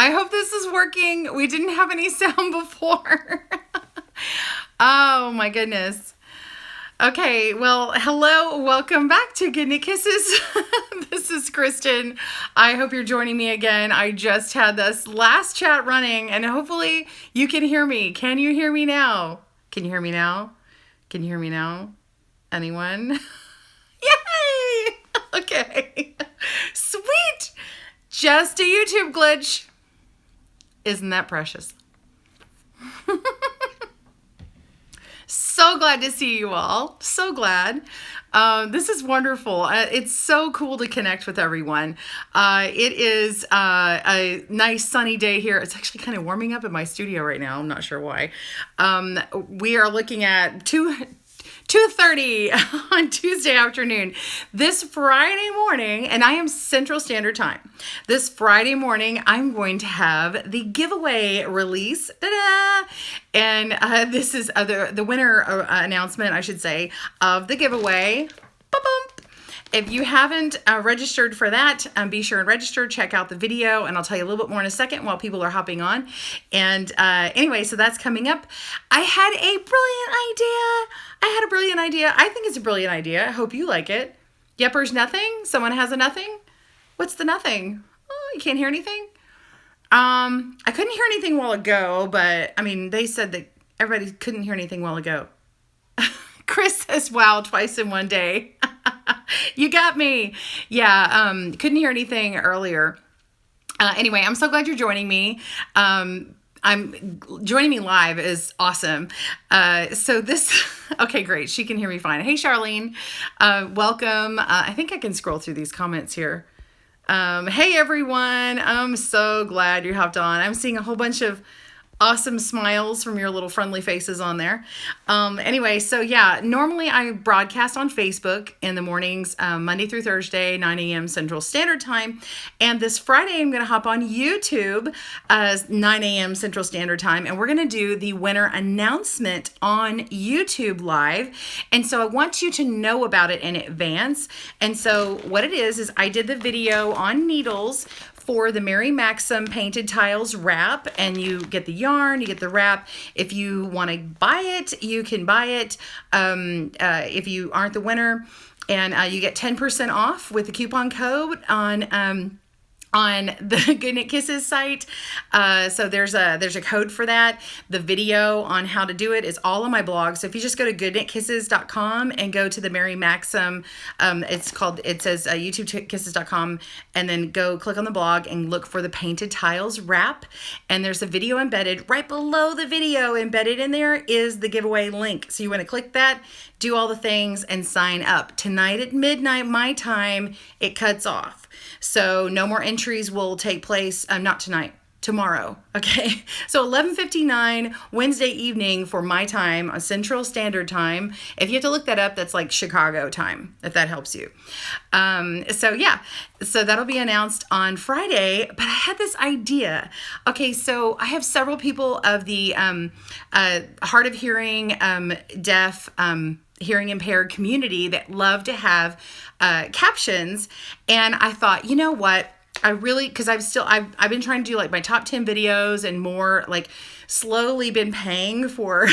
I hope this is working. We didn't have any sound before. Oh my goodness. Okay, well, hello, welcome back to GoodKnitKisses. This is Kristen. I hope you're joining me again. I just had this last chat running and hopefully you can hear me. Can you hear me now? Can you hear me now? Can you hear me now? Anyone? Yay! Okay. Sweet! Just a YouTube glitch. Isn't that precious? So glad to see you all. So glad. This is wonderful. It's so cool to connect with everyone. It is a nice sunny day here. It's actually kind of warming up in my studio right now. I'm not sure why. We are looking at 2:30 on Tuesday afternoon. This Friday morning, and I am Central Standard Time. This Friday morning, I'm going to have the giveaway release. Ta-da! And this is the winner announcement, I should say, of the giveaway. Ba-bump. If you haven't registered for that, be sure and register. Check out the video, and I'll tell you a little bit more in a second while people are hopping on. And anyway, so that's coming up. I had a brilliant idea. I think it's a brilliant idea. I hope you like it. Yepper's nothing? Someone has a nothing? What's the nothing? Oh, you can't hear anything? I couldn't hear anything a while ago, but I mean, they said that everybody couldn't hear anything a while ago. Chris says, wow, twice in one day. You got me. Yeah, couldn't hear anything earlier. Anyway, I'm so glad you're joining me. Joining me live is awesome. So this, okay, great. She can hear me fine. Hey, Charlene, welcome. I think I can scroll through these comments here. Hey, everyone. I'm so glad you hopped on. I'm seeing a whole bunch of awesome smiles from your little friendly faces on there. Anyway, so yeah, normally I broadcast on Facebook in the mornings, Monday through Thursday, 9 a.m. Central Standard Time. And this Friday, I'm going to hop on YouTube, 9 a.m. Central Standard Time. And we're going to do the winner announcement on YouTube Live. And so I want you to know about it in advance. And so what it is I did the video on needles for the Mary Maxim Painted Tiles wrap, and you get the yarn, you get the wrap. If you want to buy it, you can buy it if you aren't the winner, and you get 10% off with the coupon code on the GoodKnitKisses site. So there's a code for that. The video on how to do it is all on my blog. So if you just go to GoodKnitKisses.com and go to the Mary Maxim, it says YouTubekisses.com, and then go click on the blog and look for the Painted Tiles wrap. And there's a video embedded right below the video. Embedded in there is the giveaway link. So you want to click that, do all the things, and sign up. Tonight at midnight, my time, it cuts off. So no more entries will take place, not tonight, tomorrow, okay? So 11:59 Wednesday evening for my time, on Central Standard Time. If you have to look that up, that's like Chicago time, if that helps you. So yeah, so that'll be announced on Friday, but I had this idea. Okay, so I have several people of the hard of hearing, deaf, hearing impaired community that love to have captions. And I thought, you know what? Because I've been trying to do like my top 10 videos and more, like slowly been paying for,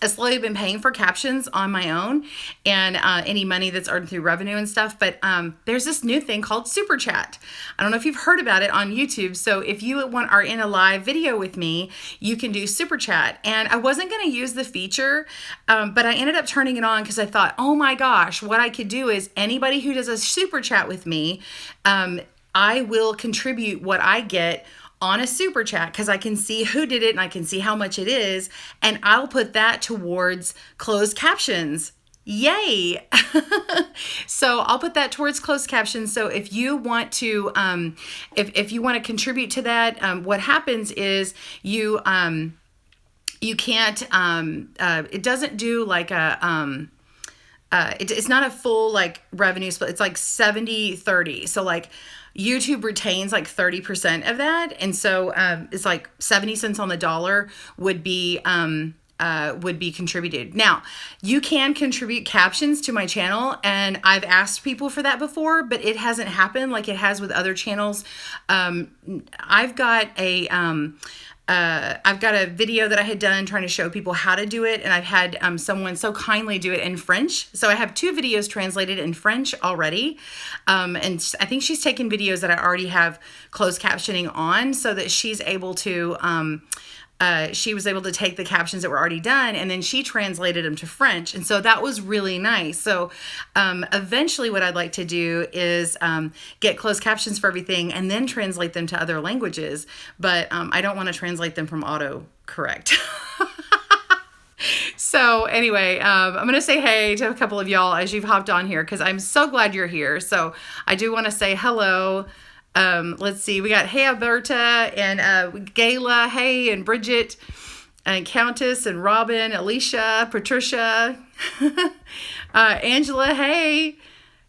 slowly been paying for captions on my own and any money that's earned through revenue and stuff. But there's this new thing called SUPERCHAT. I don't know if you've heard about it on YouTube. So if you are in a live video with me, you can do SUPERCHAT. And I wasn't going to use the feature, but I ended up turning it on because I thought, oh my gosh, what I could do is anybody who does a SUPERCHAT with me, I will contribute what I get on a super chat because I can see who did it and I can see how much it is, and I'll put that towards closed captions. Yay! So I'll put that towards closed captions. So if you want to, if you want to contribute to that, what happens is you can't. It doesn't do like a. It's not a full like revenue split. It's like 70-30. So like YouTube retains like 30% of that. And so it's like 70 cents on the dollar would be would be contributed. Now, you can contribute captions to my channel, and I've asked people for that before, but it hasn't happened like it has with other channels. I've got a video that I had done trying to show people how to do it, and I've had someone so kindly do it in French. So I have 2 videos translated in French already, and I think she's taken videos that I already have closed captioning on, so that she's able to she was able to take the captions that were already done, and then she translated them to French. And so that was really nice. So eventually what I'd like to do is get closed captions for everything and then translate them to other languages. But I don't want to translate them from autocorrect. So anyway, I'm going to say hey to a couple of y'all as you've hopped on here, because I'm so glad you're here. So I do want to say hello. Let's see, we got hey Alberta and Gayla, hey, and Bridget and Countess and Robin, Alicia, Patricia, Angela, hey,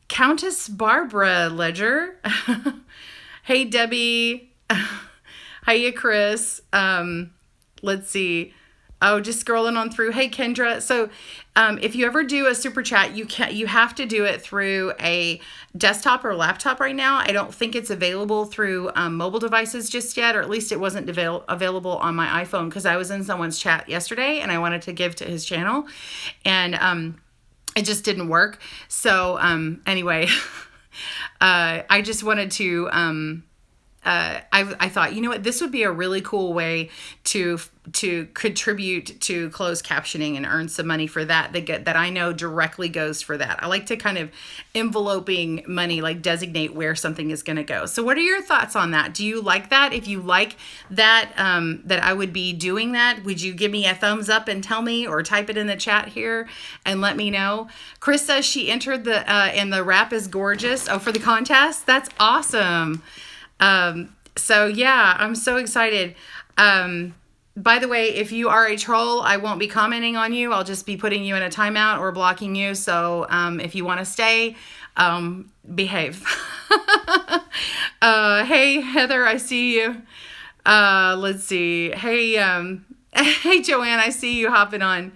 Countess Barbara Ledger, hey Debbie, hiya Chris, let's see. Oh, just scrolling on through. Hey, Kendra. So if you ever do a super chat, you have to do it through a desktop or laptop right now. I don't think it's available through mobile devices just yet, or at least it wasn't available on my iPhone, because I was in someone's chat yesterday and I wanted to give to his channel, and it just didn't work. So anyway, I just wanted to... I thought, you know what, this would be a really cool way to contribute to closed captioning and earn some money for that I know directly goes for that. I like to kind of enveloping money, like designate where something is going to go. So what are your thoughts on that? Do you like that? If you like that, that I would be doing that, would you give me a thumbs up and tell me, or type it in the chat here and let me know? Chris says she entered and the wrap is gorgeous. Oh, for the contest? That's awesome. So yeah, I'm so excited. By the way, if you are a troll, I won't be commenting on you. I'll just be putting you in a timeout or blocking you. So, if you want to stay, behave. Hey, Heather, I see you. Let's see. Hey, hey, Joanne, I see you hopping on.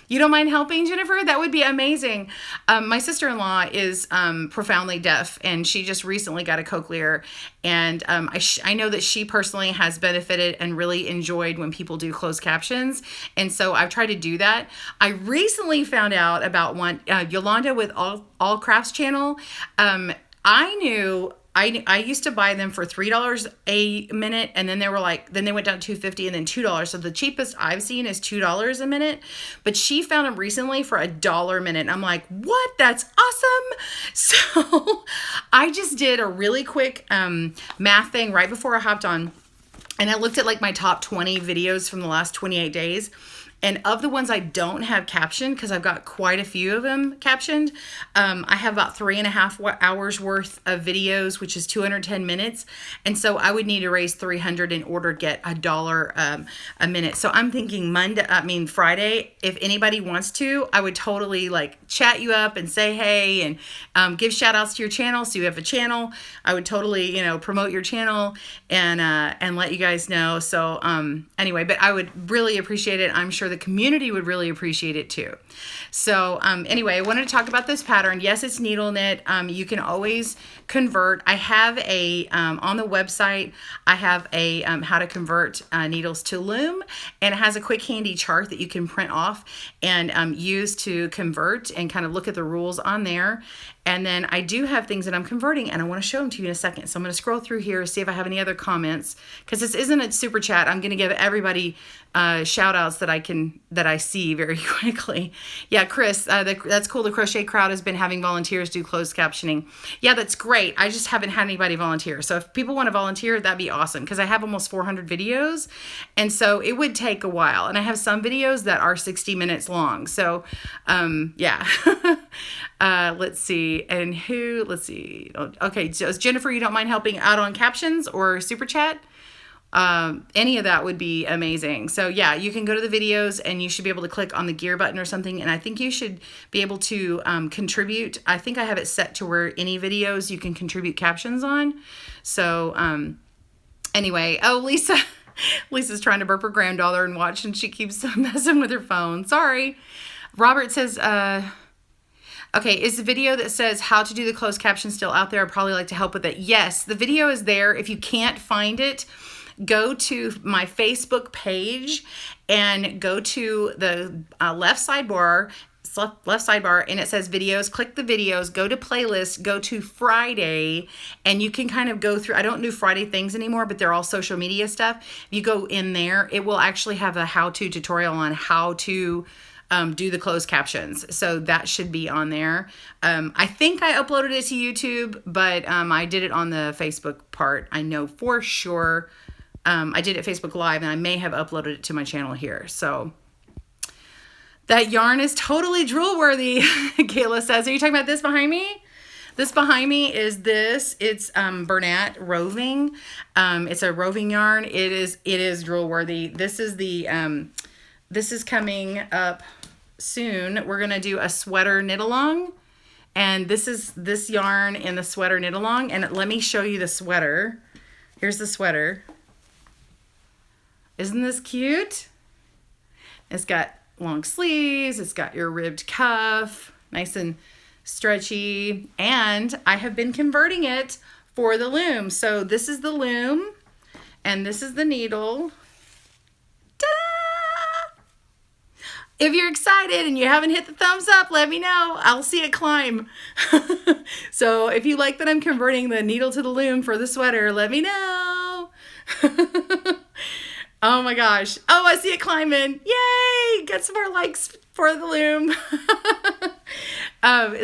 You don't mind helping, Jennifer? That would be amazing. My sister-in-law is profoundly deaf, and she just recently got a cochlear. And I know that she personally has benefited and really enjoyed when people do closed captions. And so I've tried to do that. I recently found out about one, Yolanda with All Crafts channel. I used to buy them for $3 a minute, and then they went down to $2.50 and then $2. So the cheapest I've seen is $2 a minute, but she found them recently for $1 a minute. And I'm like, what? That's awesome. So I just did a really quick math thing right before I hopped on, and I looked at like my top 20 videos from the last 28 days. And of the ones I don't have captioned, because I've got quite a few of them captioned, I have about 3.5 hours worth of videos, which is 210 minutes. And so I would need to raise 300 in order to get $1 a minute. So I'm thinking Friday, if anybody wants to, I would totally like chat you up and say, hey, and give shout outs to your channel. So you have a channel. I would totally, promote your channel and let you guys know. So anyway, but I would really appreciate it. I'm sure the community would really appreciate it too. So anyway, I wanted to talk about this pattern. Yes, it's needle knit. You can always convert. I have on the website, I have a how to convert needles to loom, and it has a quick handy chart that you can print off and use to convert, and kind of look at the rules on there. And then I do have things that I'm converting, and I want to show them to you in a second. So I'm going to scroll through here, see if I have any other comments, because this isn't a super chat. I'm going to give everybody shout outs that I see very quickly. Yeah, Chris, that's cool. The crochet crowd has been having volunteers do closed captioning. Yeah, that's great. I just haven't had anybody volunteer. So if people want to volunteer, that'd be awesome, because I have almost 400 videos. And so it would take a while. And I have some videos that are 60 minutes long. So yeah. Let's see. Let's see. Okay. So Jennifer, you don't mind helping out on captions or super chat? Any of that would be amazing. So yeah, you can go to the videos and you should be able to click on the gear button or something. And I think you should be able to contribute. I think I have it set to where any videos you can contribute captions on. So anyway, oh, Lisa. Lisa's trying to burp her granddaughter and watch, and she keeps messing with her phone. Sorry. Robert says, okay, is the video that says how to do the closed caption still out there? I'd probably like to help with it. Yes, the video is there. If you can't find it, go to my Facebook page and go to the left sidebar, and it says videos. Click the videos, go to playlist, go to Friday, and you can kind of go through. I don't do Friday things anymore, but they're all social media stuff. If you go in there, it will actually have a how-to tutorial on how to do the closed captions. So that should be on there. I think I uploaded it to YouTube, but I did it on the Facebook part. I know for sure. I did it Facebook Live, and I may have uploaded it to my channel here. So that yarn is totally drool worthy, Kayla says. Are you talking about this behind me? This behind me is this. It's Bernat roving. It's a roving yarn. It is drool worthy. This is the this is coming up soon. We're gonna do a sweater knit along, and this is this yarn in the sweater knit along. And let me show you the sweater. Here's the sweater. Isn't this cute? It's got long sleeves. It's got your ribbed cuff, nice and stretchy. And I have been converting it for the loom. So this is the loom, and this is the needle. Ta-da! If you're excited and you haven't hit the thumbs up, let me know. I'll see it climb. So if you like that I'm converting the needle to the loom for the sweater, let me know. Oh my gosh. Oh, I see it climbing. Yay! Get some more likes for the loom.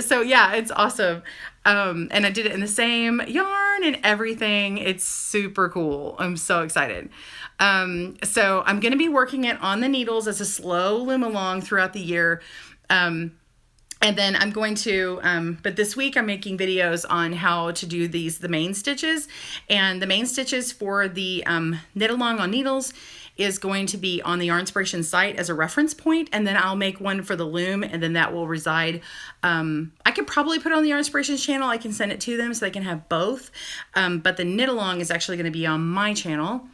So yeah, it's awesome. And I did it in the same yarn and everything. It's super cool. I'm so excited. So I'm going to be working it on the needles as a slow loom along throughout the year. And then I'm going to, but this week I'm making videos on how to do the main stitches. And the main stitches for the knit along on needles is going to be on the Yarnspiration site as a reference point. And then I'll make one for the loom, and then that will reside. I could probably put it on the Yarnspiration channel. I can send it to them so they can have both. But the knit along is actually going to be on my channel.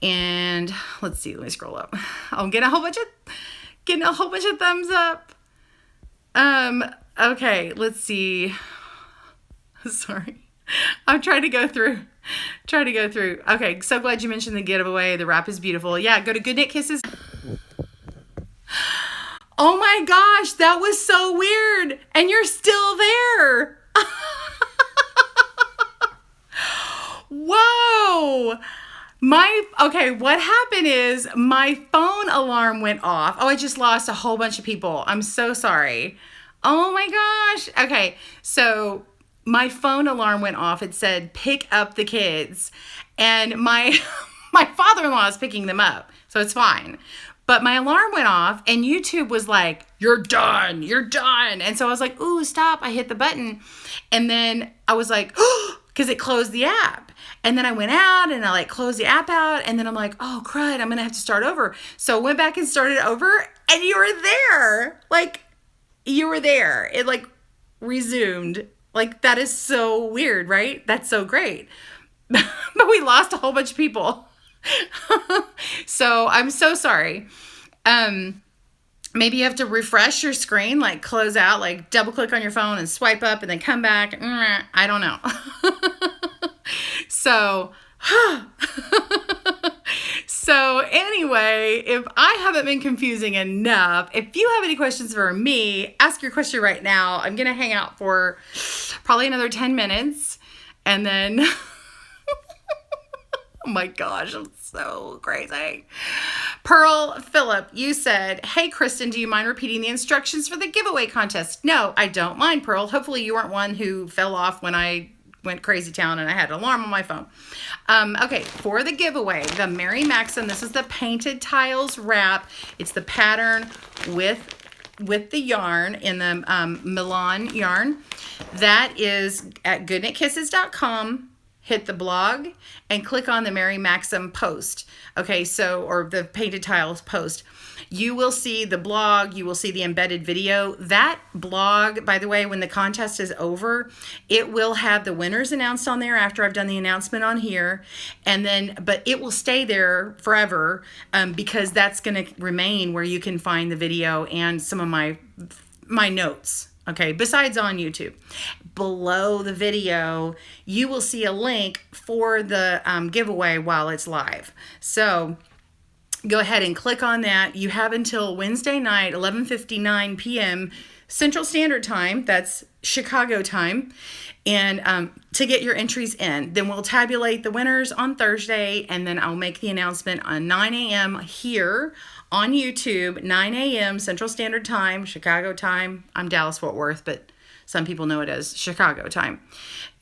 And let's see, let me scroll up. I'm getting a whole bunch of thumbs up. Okay, let's see. Sorry. I'm trying to go through. Okay, so glad you mentioned the giveaway. The wrap is beautiful. Yeah, go to GoodKnitKisses. Oh my gosh, that was so weird. And you're still there. Whoa. Okay, what happened is my phone alarm went off. Oh, I just lost a whole bunch of people. I'm so sorry. Oh my gosh. Okay, so my phone alarm went off. It said, pick up the kids. And my father-in-law is picking them up, so it's fine. But my alarm went off, and YouTube was like, you're done. And so I was like, ooh, stop. I hit the button. And then I was like, oh, because it closed the app. And then I went out and I closed the app out, and then I'm like, oh crud, I'm gonna have to start over. So I went back and started over, and you were there. You were there. It resumed. That is so weird, right? That's so great. But we lost a whole bunch of people. So I'm so sorry. Maybe you have to refresh your screen, close out, double click on your phone and swipe up and then come back. I don't know. So, so anyway, if I haven't been confusing enough, if you have any questions for me, ask your question right now. I'm going to hang out for probably another 10 minutes. And then, oh my gosh, I'm so crazy. Pearl Phillip, you said, hey, Kristen, do you mind repeating the instructions for the giveaway contest? No, I don't mind, Pearl. Hopefully you weren't one who fell off when I went crazy town and I had an alarm on my phone. Okay, for the giveaway, the Mary Maxim, this is the painted tiles wrap. It's the pattern with the yarn in the Milan yarn. That is at GoodKnitKisses.com. hit the blog and click on the Mary Maxim post. Okay, so, or the Painted Tiles post. You will see the blog, you will see the embedded video. That blog, by the way, when the contest is over, it will have the winners announced on there after I've done the announcement on here. And then, but it will stay there forever because that's going to remain where you can find the video and some of my notes. Okay, besides on YouTube. Below the video, you will see a link for the giveaway while it's live. So go ahead and click on that. You have until Wednesday night, 11:59 p.m. Central Standard Time. That's Chicago time. And to get your entries in. Then we'll tabulate the winners on Thursday, and then I'll make the announcement on 9 a.m. here on YouTube, 9 a.m. Central Standard Time, Chicago time. I'm Dallas-Fort Worth, but some people know it as Chicago time.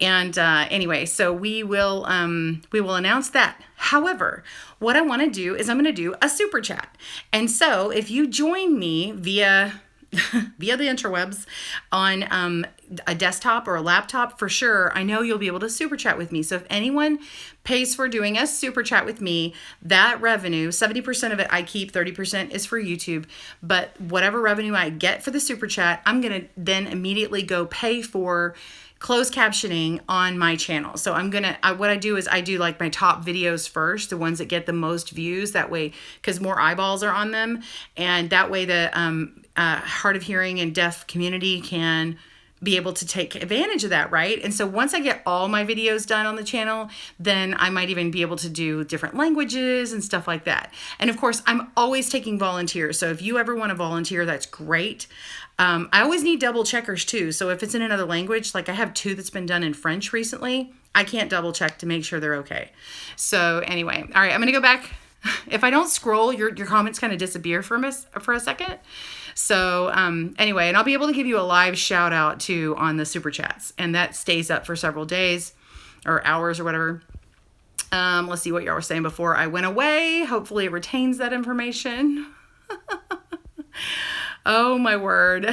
And anyway, so we will announce that. However, what I want to do is I'm going to do a super chat. And so if you join me via the interwebs on a desktop or a laptop, for sure, I know you'll be able to super chat with me. So if anyone pays for doing a super chat with me, that revenue, 70% of it I keep, 30% is for YouTube. But whatever revenue I get for the super chat, I'm going to then immediately go pay for closed captioning on my channel. So what I do is I do like my top videos first, the ones that get the most views, that way, because more eyeballs are on them. And that way the hard of hearing and deaf community can be able to take advantage of that, right? And so once I get all my videos done on the channel, then I might even be able to do different languages and stuff like that. And of course, I'm always taking volunteers. So if you ever want to volunteer, that's great. I always need double checkers too. So if it's in another language, like I have 2 that's been done in French recently, I can't double check to make sure they're okay. So anyway, all right, I'm going to go back. If I don't scroll, your comments kind of disappear for a second. So anyway, and I'll be able to give you a live shout out too on the super chats, and that stays up for several days or hours or whatever. Let's see what y'all were saying before I went away. Hopefully it retains that information. Oh my word.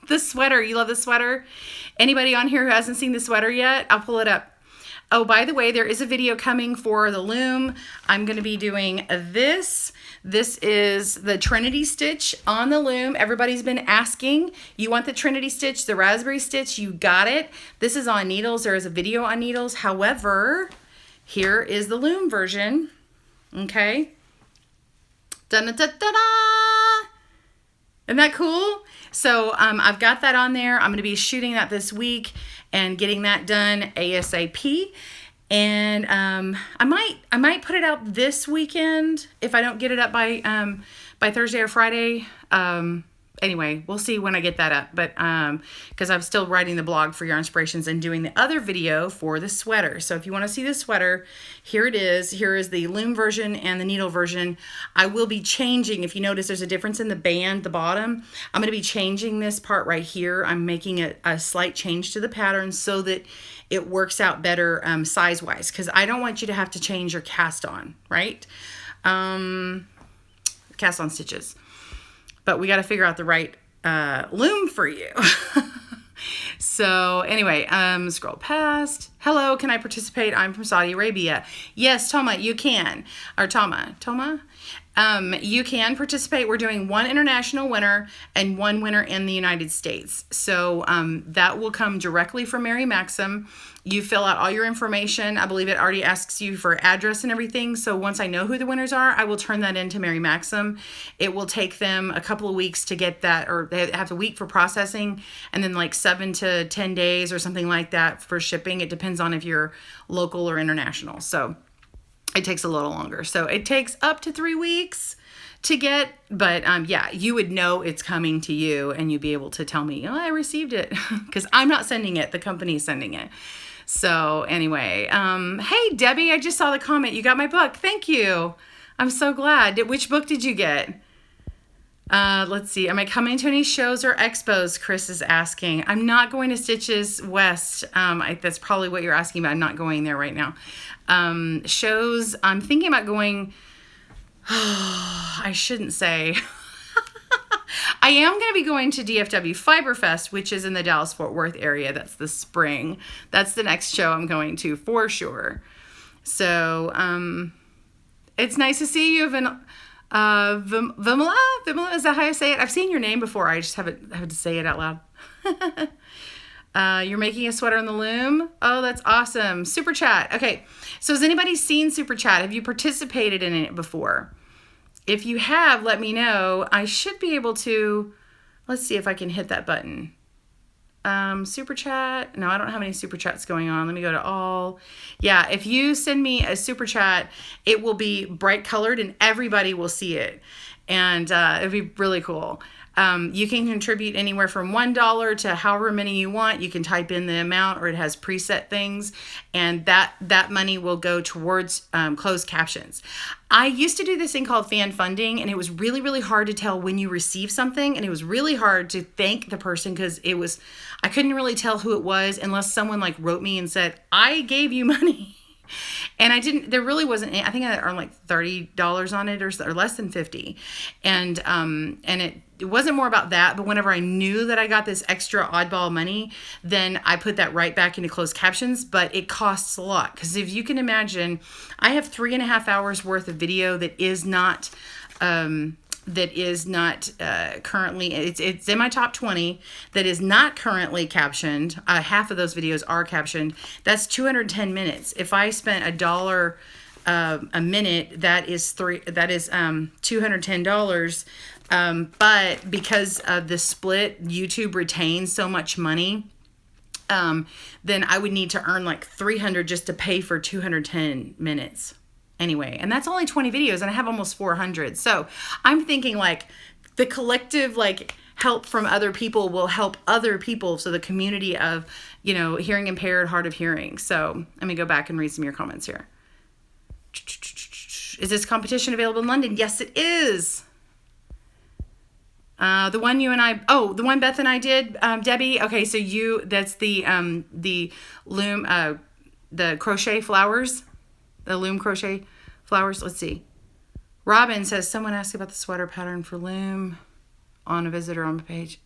The sweater. You love the sweater? Anybody on here who hasn't seen the sweater yet? I'll pull it up. Oh, by the way, there is a video coming for the loom. I'm going to be doing this. This is the Trinity stitch on the loom. Everybody's been asking. You want the Trinity stitch, the raspberry stitch? You got it. This is on needles. There is a video on needles. However, here is the loom version. Okay. Da-da-da-da-da! Isn't that cool? So I've got that on there. I'm going to be shooting that this week and getting that done ASAP. And I might put it out this weekend if I don't get it up by Thursday or Friday. Anyway, we'll see when I get that up. But because I'm still writing the blog for Yarn Inspirations and doing the other video for the sweater. So if you want to see the sweater, here it is. Here is the loom version and the needle version. I will be changing. If you notice, there's a difference in the band, the bottom. I'm going to be changing this part right here. I'm making a slight change to the pattern so that it works out better size-wise, because I don't want you to have to change your cast on, right? Cast on stitches. But we got to figure out the right loom for you. So anyway, scroll past. Hello, can I participate? I'm from Saudi Arabia. Yes, Toma, you can. Or Toma. You can participate. We're doing 1 international winner and 1 winner in the United States. So that will come directly from Mary Maxim. You fill out all your information. I believe it already asks you for address and everything. So once I know who the winners are, I will turn that into Mary Maxim. It will take them a couple of weeks to get that, or they have a week for processing, and then like 7 to 10 days or something like that for shipping. It depends on if you're local or international. So it takes a little longer. So it takes up to 3 weeks to get, but yeah, you would know it's coming to you and you'd be able to tell me, oh, I received it, because I'm not sending it, the company's sending it. So anyway, hey, Debbie, I just saw the comment. You got my book. Thank you. I'm so glad. Which book did you get? Let's see. Am I coming to any shows or expos? Chris is asking. I'm not going to Stitches West. That's probably what you're asking about. I'm not going there right now. Shows, I'm thinking about going. I shouldn't say. I am going to be going to DFW Fiber Fest, which is in the Dallas-Fort Worth area. That's the spring. That's the next show I'm going to for sure. So it's nice to see you, Vimala. Vimala, is that how I say it? I've seen your name before. I just haven't had to say it out loud. You're making a sweater on the loom. Oh, that's awesome. Super Chat. Okay, so has anybody seen Super Chat? Have you participated in it before? If you have, let me know. I should be able to. Let's see if I can hit that button. Super Chat. No, I don't have any Super Chats going on. Let me go to all. Yeah, if you send me a Super Chat, it will be bright colored and everybody will see it. And it'll be really cool. You can contribute anywhere from $1 to however many you want. You can type in the amount, or it has preset things, and that money will go towards closed captions. I used to do this thing called fan funding, and it was really, really hard to tell when you receive something, and it was really hard to thank the person because I couldn't really tell who it was unless someone like wrote me and said, I gave you money. And there really wasn't, I think I earned like $30 on it or less than 50. And it wasn't more about that, but whenever I knew that I got this extra oddball money, then I put that right back into closed captions, but it costs a lot. Because if you can imagine, I have 3.5 hours worth of video that is not currently, it's in my top 20 that is not currently captioned. Half of those videos are captioned. That's 210 minutes. If I spent $1 a minute, that is $210. But because of the split, YouTube retains so much money. Then I would need to earn like $300 just to pay for 210 minutes. Anyway, and that's only 20 videos and I have almost 400. So I'm thinking like the collective like help from other people will help other people. So the community of, hearing impaired, hard of hearing. So let me go back and read some of your comments here. Is this competition available in London? Yes, it is. The one the one Beth and I did, Debbie. Okay, so that's the loom, the crochet flowers. The loom crochet flowers. Let's see. Robin says, someone asked about the sweater pattern for loom on a visitor on my page.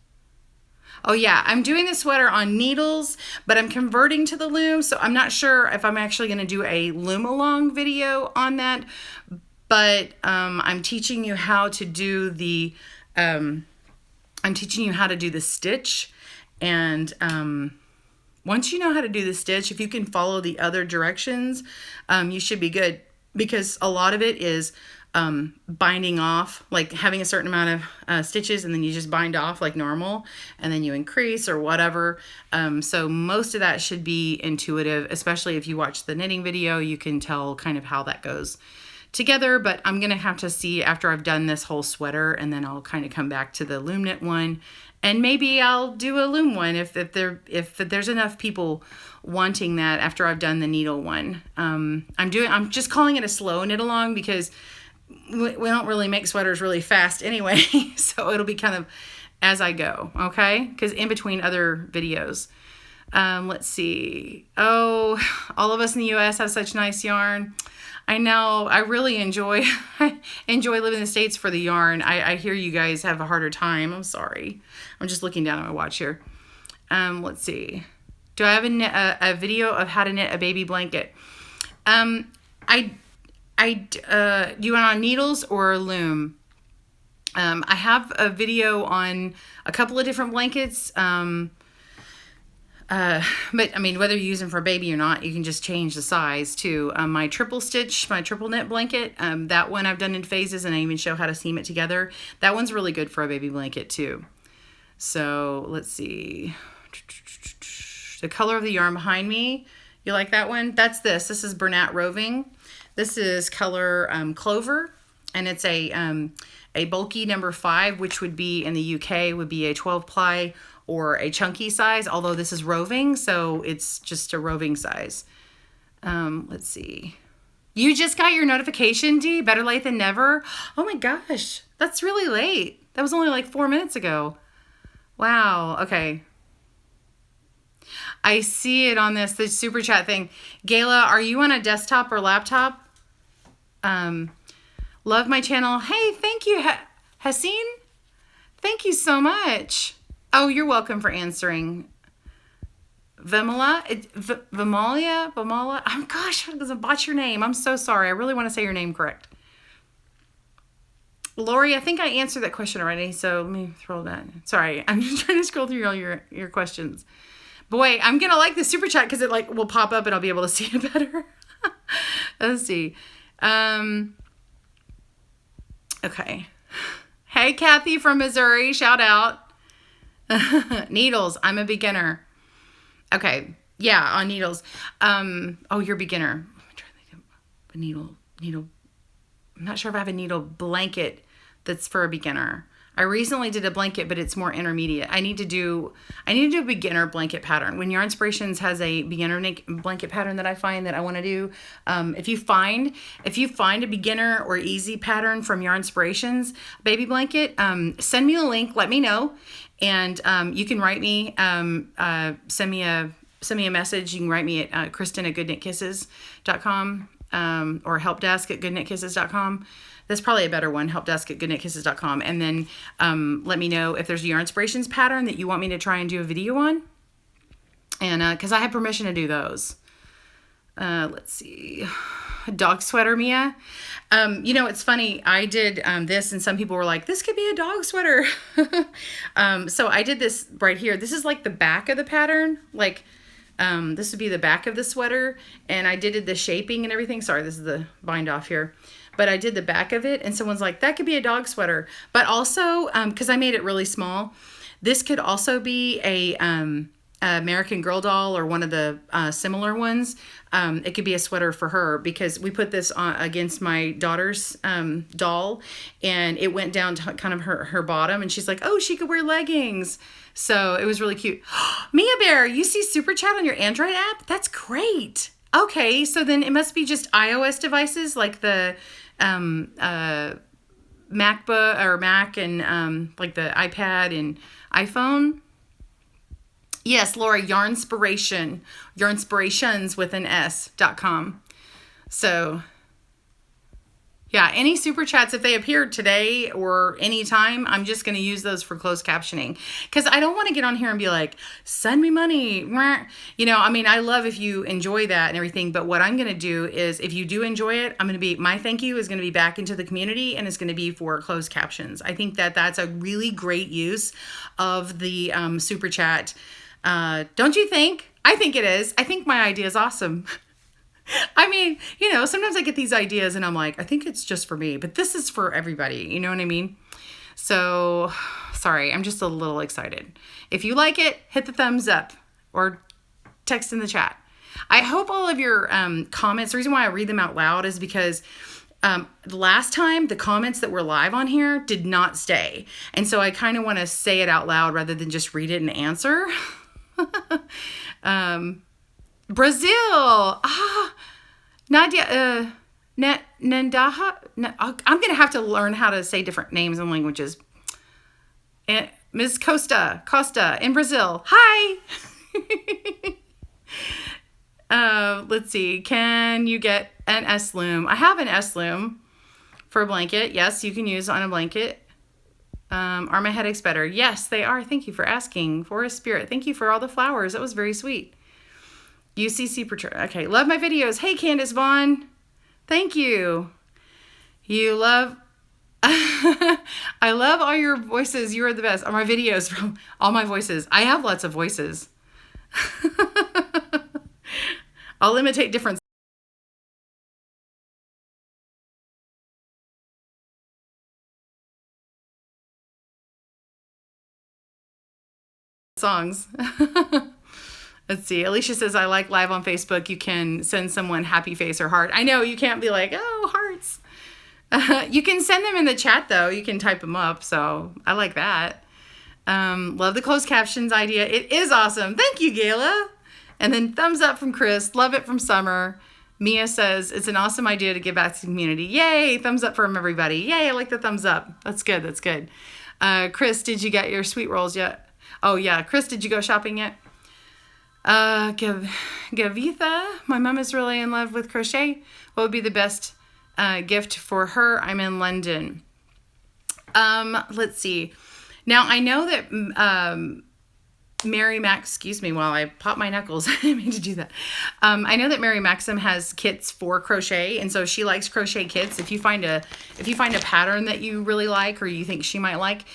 Oh yeah, I'm doing the sweater on needles, but I'm converting to the loom. So I'm not sure if I'm actually going to do a loom along video on that, but I'm teaching you how to do the, stitch. And once you know how to do the stitch, if you can follow the other directions, you should be good, because a lot of it is binding off, like having a certain amount of stitches, and then you just bind off like normal, and then you increase or whatever. So most of that should be intuitive, especially if you watch the knitting video, you can tell kind of how that goes together. But I'm going to have to see after I've done this whole sweater, and then I'll kind of come back to the loom knit one. And maybe I'll do a loom one if there's enough people wanting that after I've done the needle one. I'm just calling it a slow knit along because we don't really make sweaters really fast anyway. So it'll be kind of as I go, okay? Because in between other videos. Let's see. Oh, all of us in the U.S. have such nice yarn. I know. I really enjoy living in the States for the yarn. I hear you guys have a harder time. I'm sorry. I'm just looking down at my watch here. Let's see. Do I have a video of how to knit a baby blanket? Do you want on needles or loom? I have a video on a couple of different blankets. But I mean, whether you use them for a baby or not, you can just change the size too. My triple knit blanket, that one I've done in phases, and I even show how to seam it together. That one's really good for a baby blanket too. So let's see. The color of the yarn behind me. You like that one? That's this. This is Bernat Roving. This is color Clover, and it's a bulky number 5, which would be in the UK would be a 12 ply or a chunky size, although this is roving, so it's just a roving size. Let's see. You just got your notification, Dee? Better late than never? Oh my gosh, that's really late. That was only like 4 minutes ago. Wow, okay. I see it on the super chat thing. Gayla, are you on a desktop or laptop? Love my channel. Hey, thank you, Haseen. Thank you so much. Oh, you're welcome for answering. Vimala? Vimala? Oh, gosh, I botched your name. I'm so sorry. I really want to say your name correct. Lori, I think I answered that question already, so let me throw that. Sorry, I'm just trying to scroll through all your questions. Boy, I'm going to like the super chat because it like will pop up and I'll be able to see it better. Let's see. Okay. Hey, Kathy from Missouri. Shout out. Needles. I'm a beginner. Okay. Yeah, on needles. Oh, you're a beginner. Let me try to think of a needle. I'm not sure if I have a needle blanket that's for a beginner. I recently did a blanket, but it's more intermediate. I need to do a beginner blanket pattern. When Yarn Inspirations has a beginner blanket pattern that I find that I want to do, if you find a beginner or easy pattern from Yarn Inspirations baby blanket, send me the link. Let me know, and you can write me. Send me a message. You can write me at Kristen at GoodKnitKisses.com or helpdesk at GoodKnitKisses.com. That's probably a better one, helpdesk at GoodKnitKisses.com. And then let me know if there's a Yarn Inspirations pattern that you want me to try and do a video on. And because I have permission to do those. Let's see. Dog sweater, Mia. It's funny. I did this and some people were like, this could be a dog sweater. So I did this right here. This is like the back of the pattern. Like this would be the back of the sweater. And I did the shaping and everything. Sorry, this is the bind off here. But I did the back of it, and someone's like, that could be a dog sweater. But also, because I made it really small, this could also be a American Girl doll or one of the similar ones. It could be a sweater for her because we put this on against my daughter's doll, and it went down to kind of her bottom, and she's like, oh, she could wear leggings. So it was really cute. Mia Bear, you see Super Chat on your Android app? That's great. Okay, so then it must be just iOS devices like the MacBook or Mac and like the iPad and iPhone. Yes, Laura, Yarnspirations with an S.com. So yeah, any super chats, if they appeared today or anytime, I'm just going to use those for closed captioning. Because I don't want to get on here and be like, send me money. I love if you enjoy that and everything. But what I'm going to do is if you do enjoy it, my thank you is going to be back into the community and it's going to be for closed captions. I think that that's a really great use of the super chat. Don't you think? I think it is. I think my idea is awesome. Sometimes I get these ideas and I'm like, I think it's just for me, but this is for everybody. You know what I mean? So, sorry, I'm just a little excited. If you like it, hit the thumbs up or text in the chat. I hope all of your comments, the reason why I read them out loud is because the last time the comments that were live on here did not stay. And so I kind of want to say it out loud rather than just read it and answer. Brazil. Nadia, Nandaha. I'm going to have to learn how to say different names and languages. Ms. Costa in Brazil. Hi. Let's see. Can you get an S-loom? I have an S-loom for a blanket. Yes, you can use on a blanket. Are my headaches better? Yes, they are. Thank you for asking. Forest Spirit. Thank you for all the flowers. That was very sweet. UCC Superchat. Okay, love my videos. Hey, Candace Vaughn. Thank you. You love... I love all your voices. You are the best. All my videos from all my voices. I have lots of voices. I'll imitate different songs. Let's see. Alicia says, I like live on Facebook. You can send someone happy face or heart. I know you can't be like, oh, hearts. You can send them in the chat, though. You can type them up. So I like that. Love the closed captions idea. It is awesome. Thank you, Gayla. And then thumbs up from Chris. Love it from Summer. Mia says, it's an awesome idea to give back to the community. Yay. Thumbs up from everybody. Yay. I like the thumbs up. That's good. That's good. Chris, did you get your sweet rolls yet? Oh, yeah. Chris, did you go shopping yet? Gavitha, my mom is really in love with crochet. What would be the best gift for her? I'm in London. Let's see. Now, I know that Mary Max, excuse me while I pop my knuckles. I didn't mean to do that. I know that Mary Maxim has kits for crochet, and so she likes crochet kits. If you find a pattern that you really like or you think she might like,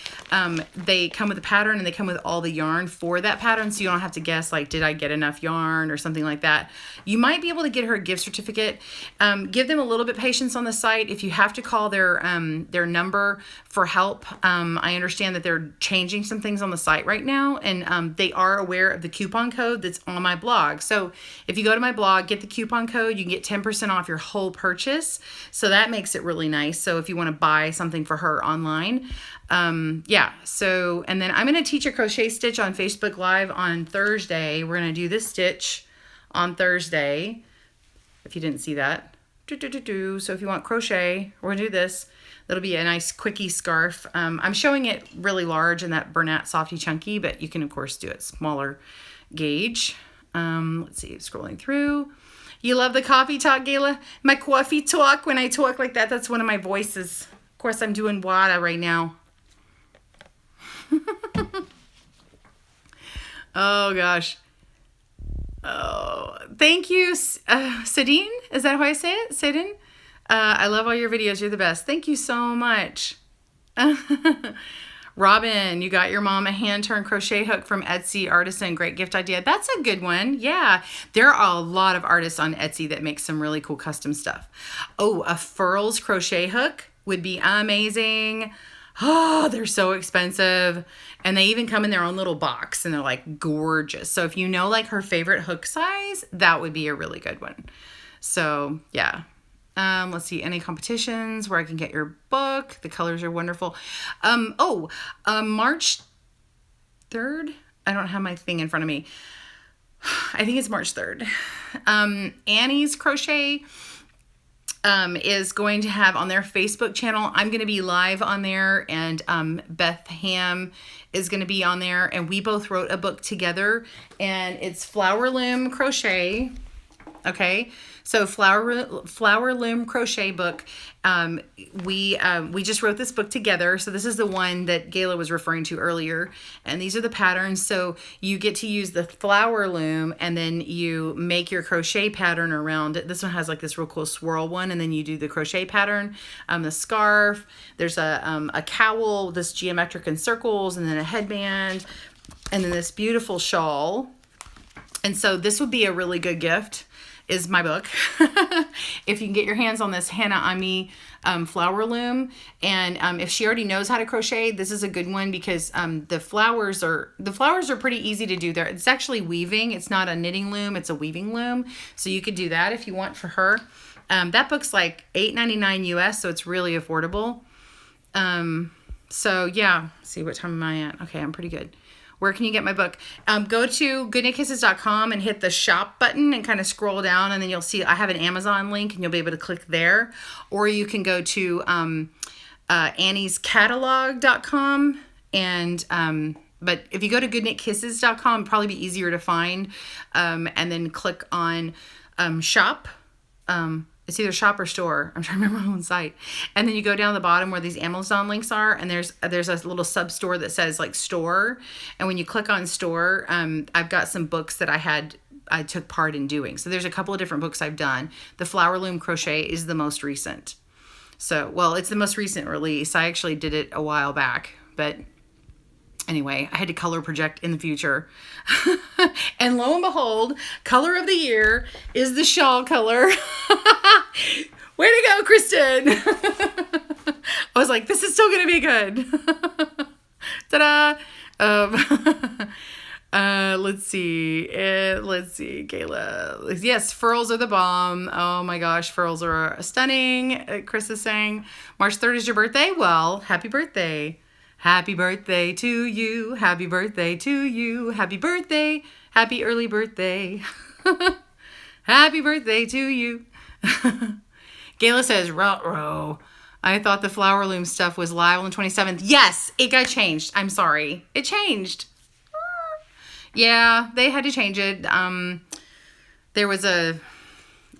they come with a pattern and they come with all the yarn for that pattern, so you don't have to guess like, did I get enough yarn or something like that. You might be able to get her a gift certificate. Give them a little bit patience on the site. If you have to call their number for help, I understand that they're changing some things on the site right now, and they are aware of the coupon code that's on my blog. So if you go to my blog, get the coupon code, you can get 10% off your whole purchase. So that makes it really nice. So if you want to buy something for her online, yeah. So, and then I'm going to teach a crochet stitch on Facebook Live on Thursday. We're going to do this stitch on Thursday. If you didn't see that. So if you want crochet, we're going to do this. That'll be a nice quickie scarf. I'm showing it really large in that Bernat Softy Chunky, but you can, of course, do it smaller gauge. Let's see, scrolling through. You love the coffee talk, Gayla? My coffee talk, when I talk like that, that's one of my voices. Of course, I'm doing Wada right now. Oh, gosh. Oh, thank you, Sadine. Is that how I say it? Sadine? I love all your videos. You're the best. Thank you so much. Robin, you got your mom a hand-turned crochet hook from Etsy Artisan. Great gift idea. That's a good one. Yeah. There are a lot of artists on Etsy that make some really cool custom stuff. Oh, a Furls crochet hook would be amazing. Oh, they're so expensive. And they even come in their own little box and they're like gorgeous. So if you know like her favorite hook size, that would be a really good one. So yeah. Let's see, any competitions where I can get your book. The colors are wonderful. March 3rd. I don't have my thing in front of me. I think it's March 3rd. Annie's Crochet is going to have on their Facebook channel. I'm going to be live on there, and Beth Ham is going to be on there, and we both wrote a book together, and it's Flower Loom Crochet. Okay, so flower loom crochet book. We just wrote this book together. So this is the one that Gayla was referring to earlier, and these are the patterns. So you get to use the flower loom, and then you make your crochet pattern around it. This one has like this real cool swirl one, and then you do the crochet pattern. The scarf. There's a cowl, this geometric in circles, and then a headband, and then this beautiful shawl. And so this would be a really good gift. Is my book. If you can get your hands on this Hannah Ami flower loom, and if she already knows how to crochet, this is a good one because the flowers are pretty easy to do there. It's actually weaving. It's not a knitting loom, it's a weaving loom. So you could do that if you want for her. That book's like $8.99 US, so it's really affordable. So yeah, let's see, what time am I at? Okay, I'm pretty good. Where can you get my book? Go to GoodKnitKisses.com and hit the shop button and kind of scroll down, and then you'll see I have an Amazon link, and you'll be able to click there. Or you can go to Annie'sCatalog.com, and but if you go to GoodKnitKisses.com, it'll probably be easier to find, and then click on shop. It's either shop or store. I'm trying to remember my own site. And then you go down the bottom where these Amazon links are, and there's a little sub store that says like store. And when you click on store, I've got some books that I took part in doing. So there's a couple of different books I've done. The Flower Loom Crochet is the most recent. So, well, it's the most recent release. I actually did it a while back, but anyway, I had to color project in the future. And lo and behold, color of the year is the shawl color. Way to go, Kristen. I was like, this is still going to be good. Ta-da. Let's see, Kayla. Yes, furls are the bomb. Oh my gosh, furls are stunning. Chris is saying, March 3rd is your birthday? Well, happy birthday. Happy birthday to you. Happy birthday to you. Happy birthday. Happy early birthday. Happy birthday to you. Gayla says, ruh-roh. I thought the flower loom stuff was live on the 27th. Yes, it got changed. I'm sorry. It changed. Yeah, they had to change it. There was a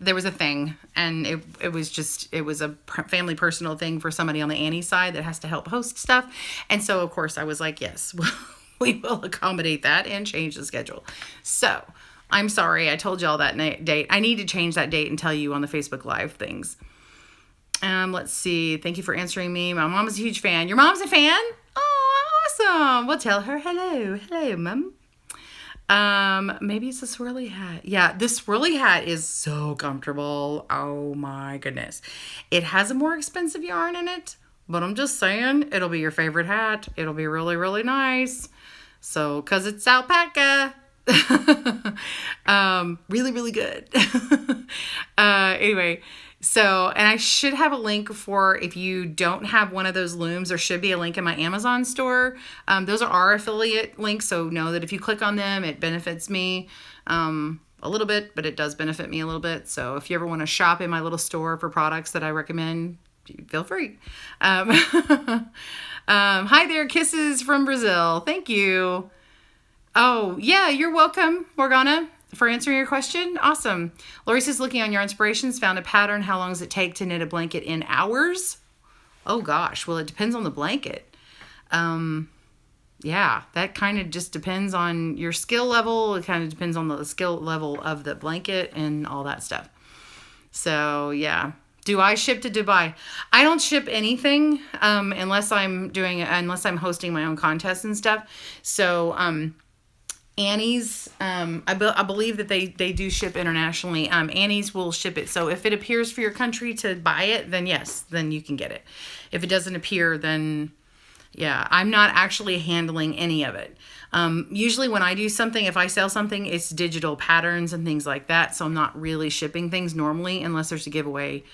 there was a thing, and it was a family personal thing for somebody on the Annie side that has to help host stuff. And so, of course, I was like, yes, we will accommodate that and change the schedule. So I'm sorry. I told y'all that date. I need to change that date and tell you on the Facebook Live things. Let's see. Thank you for answering me. My mom is a huge fan. Your mom's a fan? Oh, awesome. We'll tell her hello. Hello, Mom. Maybe it's a swirly hat. Yeah, this swirly hat is so comfortable. Oh my goodness. It has a more expensive yarn in it, but I'm just saying, it'll be your favorite hat. It'll be really, really nice. So, 'cause it's alpaca. Really, really good. Anyway, so, and I should have a link for if you don't have one of those looms, there should be a link in my Amazon store. Those are our affiliate links, so know that if you click on them, it benefits me a little bit, but it does benefit me a little bit. So if you ever want to shop in my little store for products that I recommend, feel free. Hi there, kisses from Brazil. Thank you. Oh, yeah, you're welcome, Morgana, for answering your question. Awesome. Lori says, looking on your inspirations, found a pattern. How long does it take to knit a blanket in hours? Oh, gosh. Well, it depends on the blanket. Yeah, that kind of just depends on your skill level. It kind of depends on the skill level of the blanket and all that stuff. So, yeah. Do I ship to Dubai? I don't ship anything unless I'm hosting my own contests and stuff. So, Annie's, I believe that they do ship internationally. Annie's will ship it. So if it appears for your country to buy it, then yes, then you can get it. If it doesn't appear, then yeah, I'm not actually handling any of it. Usually when I do something, if I sell something, it's digital patterns and things like that. So I'm not really shipping things normally unless there's a giveaway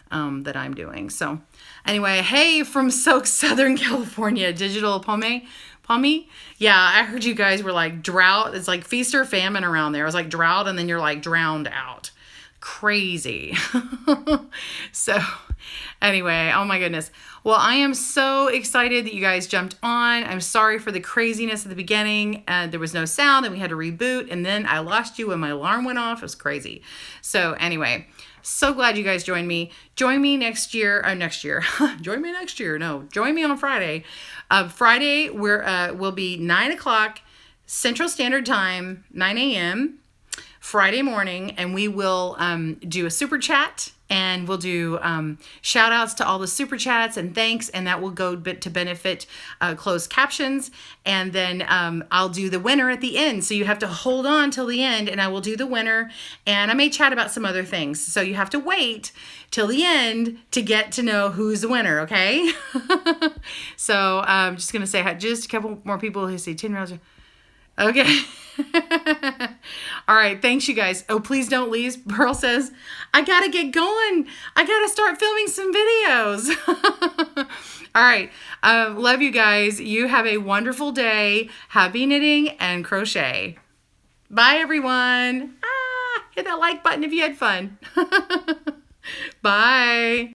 that I'm doing. So anyway, hey, from Southern California, Digital Pommy? Yeah, I heard you guys were like drought. It's like feast or famine around there. It was like drought and then you're like drowned out. Crazy. So anyway, oh my goodness. Well, I am so excited that you guys jumped on. I'm sorry for the craziness at the beginning. There was no sound and we had to reboot. And then I lost you when my alarm went off. It was crazy. So anyway, so glad you guys joined me. Join me next year. Join me next year. No, join me on Friday. Friday, we'll be 9 o'clock Central Standard Time, 9 a.m. Friday morning, and we will do a super chat, and we'll do shout outs to all the super chats and thanks, and that will go to benefit Closed Captions. And then I'll do the winner at the end. So you have to hold on till the end, and I will do the winner, and I may chat about some other things. So you have to wait till the end to get to know who's the winner, okay? So I'm just going to say hi, just a couple more people who say 10 rounds. Okay. All right. Thanks, you guys. Oh, please don't leave. Pearl says, I got to get going. I got to start filming some videos. All right. Love you guys. You have a wonderful day. Happy knitting and crochet. Bye, everyone. Hit that like button if you had fun. Bye.